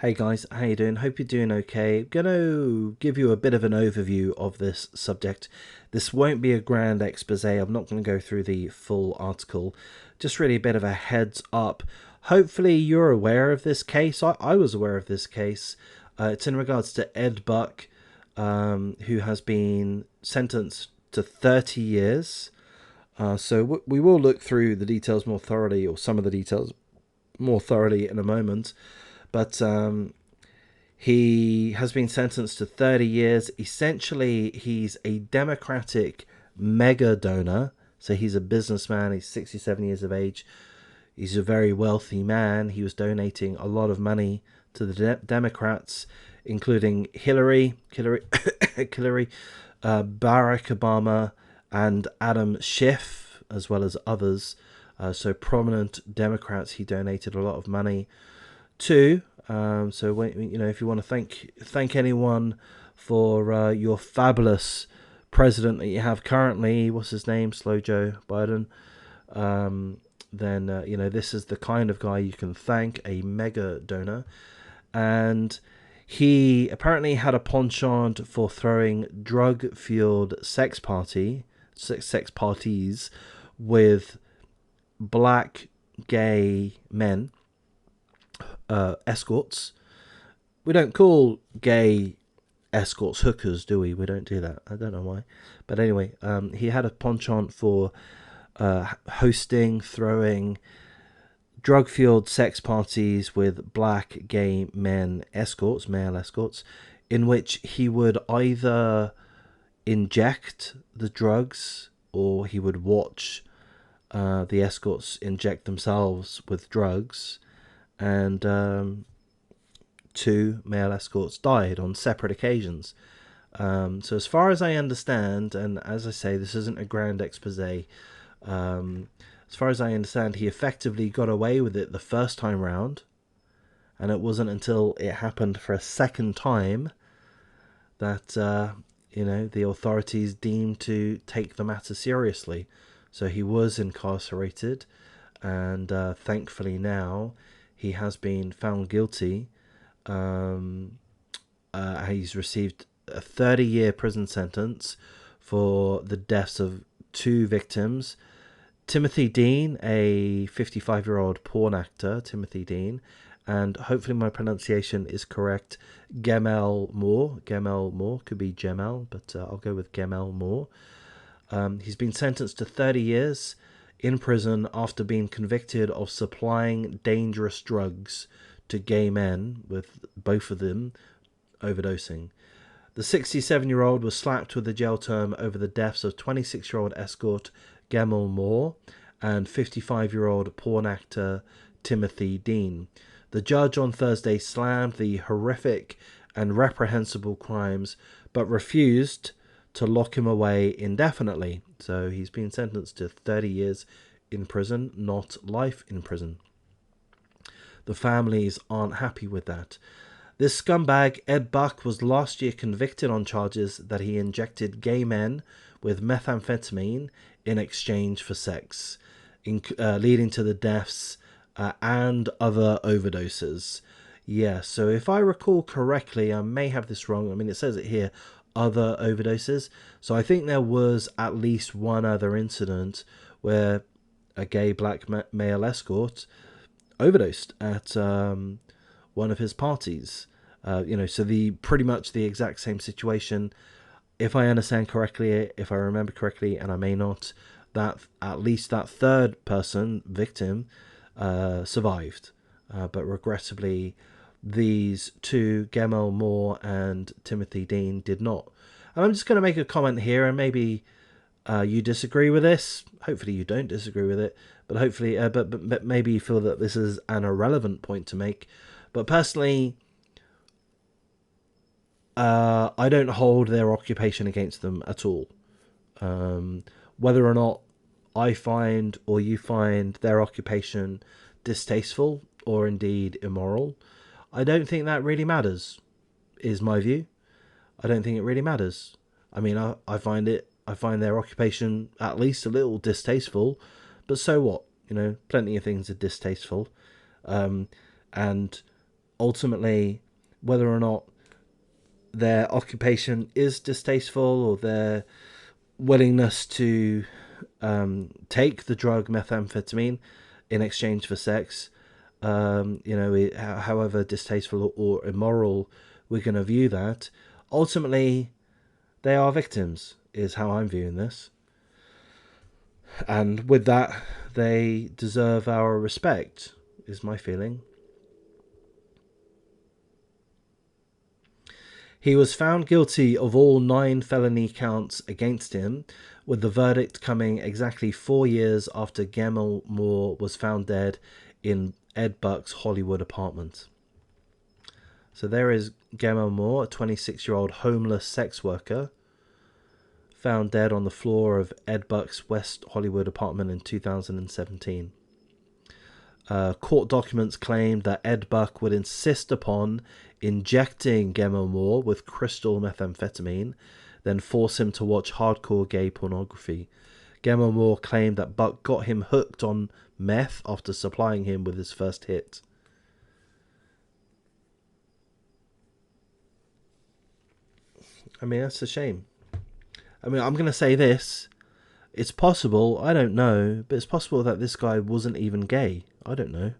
Hey guys, how you doing? Hope you're doing okay. Gonna give you a bit of an overview of this subject. This won't be a grand expose. I'm not going to go through the full article. Just really a bit of a heads up. Hopefully you're aware of this case. I was aware of this case. It's in regards to Ed Buck, who has been sentenced to 30 years. So we will look through the details more thoroughly, or some of the details more thoroughly in a moment. But he has been sentenced to 30 years. Essentially, he's a Democratic mega donor. So he's a businessman. He's 67 years of age. He's a very wealthy man. He was donating a lot of money to the Democrats, including Hillary, Barack Obama, and Adam Schiff, as well as others. So prominent Democrats he donated a lot of money to. So if you want to thank anyone for your fabulous president that you have currently, what's his name, Slow Joe Biden, then this is the kind of guy you can thank, a mega donor. And he apparently had a penchant for throwing drug-fueled sex parties with black gay men, escorts. We don't call gay escorts hookers, do we? We don't do that. I don't know why. But anyway, he had a penchant for throwing drug-fueled sex parties with black gay men escorts, male escorts, in which he would either inject the drugs or he would watch the escorts inject themselves with drugs. And two male escorts died on separate occasions. So as far as I understand, and as I say, this isn't a grand expose, as far as I understand, he effectively got away with it the first time round, and it wasn't until it happened for a second time that the authorities deemed to take the matter seriously. So he was incarcerated, and thankfully now he has been found guilty. He's received a 30-year prison sentence for the deaths of two victims. Timothy Dean, a 55-year-old porn actor, Timothy Dean, and hopefully my pronunciation is correct, Gemel Moore. Gemel Moore, could be Gemel, but I'll go with Gemel Moore. He's been sentenced to 30 years in prison after being convicted of supplying dangerous drugs to gay men, with both of them overdosing. The 67-year-old was slapped with a jail term over the deaths of 26-year-old escort Gemel Moore and 55-year-old porn actor Timothy Dean. The judge on Thursday slammed the horrific and reprehensible crimes, but refused to lock him away indefinitely. So he's been sentenced to 30 years in prison, not life in prison. The families aren't happy with that. This scumbag, Ed Buck, was last year convicted on charges that he injected gay men with methamphetamine in exchange for sex, leading to the deaths and other overdoses. Yeah, so if I recall correctly, I may have this wrong. I mean, it says it here, other overdoses. So I think there was at least one other incident where a gay black male escort overdosed at one of his parties. So the pretty much the exact same situation. If I understand correctly, if I remember correctly, and I may not, that at least that third person, victim, survived. But regrettably, these two, Gemel Moore and Timothy Dean, did not. And I'm just going to make a comment here, and maybe you disagree with this. Hopefully you don't disagree with it, but hopefully, but maybe you feel that this is an irrelevant point to make. But personally, I don't hold their occupation against them at all. Whether or not I find or you find their occupation distasteful or indeed immoral, I don't think that really matters, is my view. I don't think it really matters. I mean, I find their occupation at least a little distasteful, but so what? Plenty of things are distasteful. And ultimately, whether or not their occupation is distasteful or their willingness to take the drug methamphetamine in exchange for sex, however distasteful or immoral we're going to view that, ultimately they are victims, is how I'm viewing this. And with that, they deserve our respect, is my feeling. He was found guilty of all 9 felony counts against him, with the verdict coming exactly 4 years after Gemma Moore was found dead in Ed Buck's Hollywood apartment. So there is Gemma Moore, a 26-year-old homeless sex worker, found dead on the floor of Ed Buck's West Hollywood apartment in 2017. Court documents claimed that Ed Buck would insist upon injecting Gemma Moore with crystal methamphetamine, then force him to watch hardcore gay pornography. Gemma Moore claimed that Buck got him hooked on meth after supplying him with his first hit. I mean, that's a shame. I mean, I'm going to say this. It's possible, I don't know, but it's possible that this guy wasn't even gay. I don't know.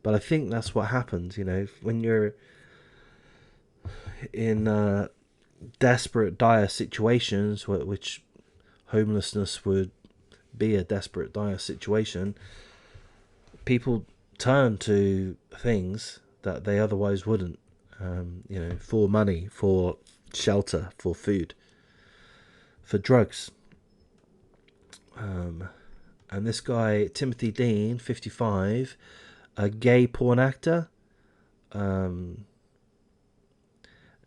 But I think that's what happens, when you're in desperate, dire situations, which homelessness would be a desperate, dire situation, people turn to things that they otherwise wouldn't, for money, for shelter, for food, for drugs. And this guy, Timothy Dean, 55, a gay porn actor, and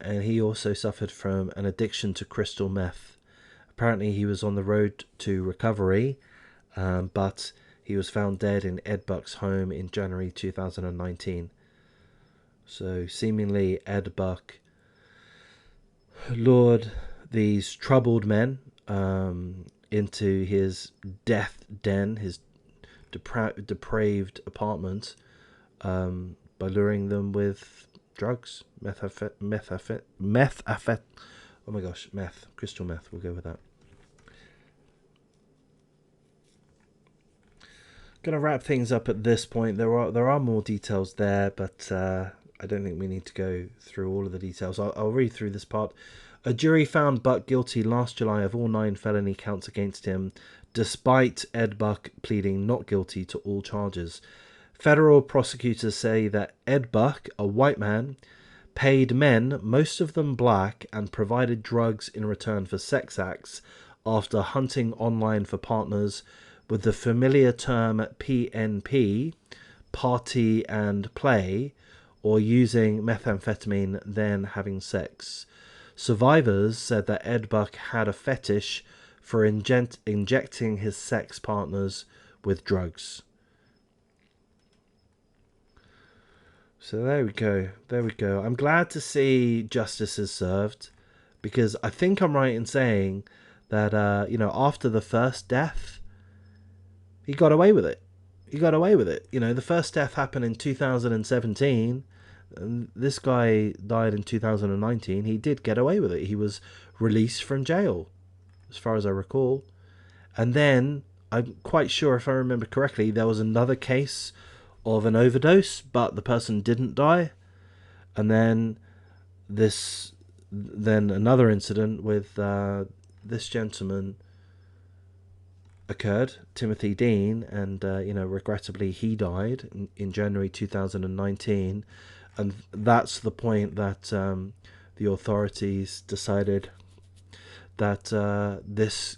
he also suffered from an addiction to crystal meth. Apparently he was on the road to recovery, but he was found dead in Ed Buck's home in January 2019. So seemingly Ed Buck lured these troubled men into his death den, his depraved apartment, by luring them with drugs, meth, crystal meth, we'll go with that. Gonna wrap things up at this point. There are more details there, but I don't think we need to go through all of the details. I'll read through this part. A jury found Buck guilty last July of all 9 felony counts against him, despite Ed Buck pleading not guilty to all charges. Federal prosecutors say that Ed Buck, a white man, paid men, most of them black, and provided drugs in return for sex acts after hunting online for partners with the familiar term PNP, party and play, or using methamphetamine then having sex. Survivors said that Ed Buck had a fetish for injecting his sex partners with drugs. So there we go. I'm glad to see justice is served, because I think I'm right in saying that, after the first death, he got away with it. The first death happened in 2017. And this guy died in 2019. He did get away with it. He was released from jail, as far as I recall. And then, I'm quite sure, if I remember correctly, there was another case of an overdose, but the person didn't die. And then another incident with this gentleman occurred, Timothy Dean, and regrettably he died in January 2019. And that's the point that the authorities decided that this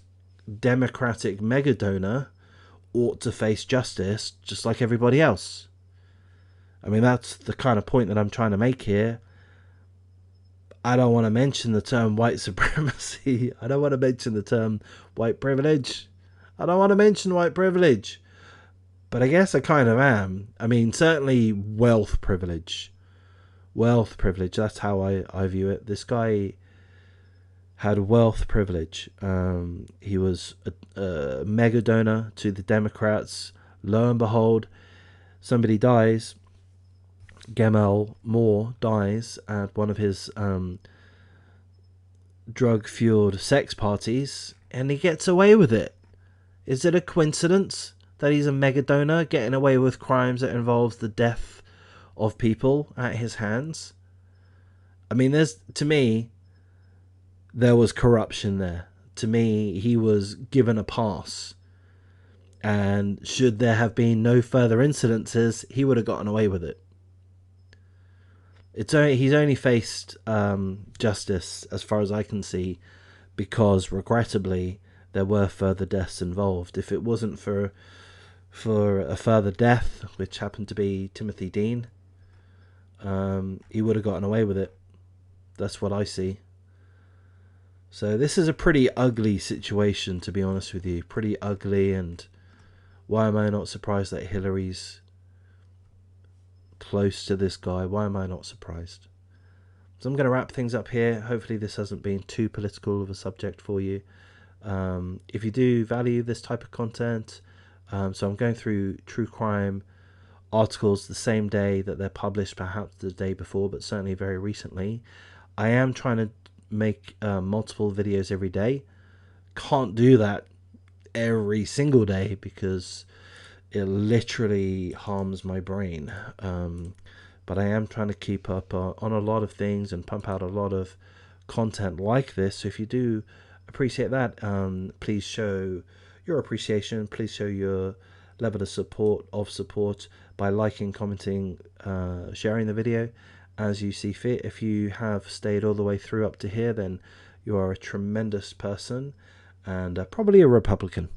Democratic mega donor ought to face justice just like everybody else. I mean, that's the kind of point that I'm trying to make here. I don't want to mention the term white supremacy. I don't want to mention the term white privilege. I don't want to mention white privilege. But I guess I kind of am. I mean, certainly wealth privilege. Wealth privilege, that's how I view it. This guy had wealth privilege. He was a mega donor to the Democrats. Lo and behold, somebody dies, Gamal Moore dies at one of his drug-fueled sex parties, and he gets away with it. Is it a coincidence that he's a mega donor getting away with crimes that involves the death of people at his hands? I mean, to me, there was corruption there. To me, he was given a pass. And should there have been no further incidences, he would have gotten away with it. He's only faced justice, as far as I can see, because regrettably there were further deaths involved. If it wasn't for a further death, which happened to be Timothy Dean, he would have gotten away with it. That's what I see. So this is a pretty ugly situation, to be honest with you. Pretty ugly, and why am I not surprised that Hillary's close to this guy? Why am I not surprised? So I'm going to wrap things up here. Hopefully this hasn't been too political of a subject for you. If you do value this type of content, so I'm going through true crime articles the same day that they're published, perhaps the day before, but certainly very recently. I am trying to make multiple videos every day. Can't do that every single day because it literally harms my brain. But I am trying to keep up on a lot of things and pump out a lot of content like this. So if you do appreciate that, please show your appreciation. Please show your level of support by liking, commenting, sharing the video as you see fit. If you have stayed all the way through up to here, then you are a tremendous person and probably a Republican.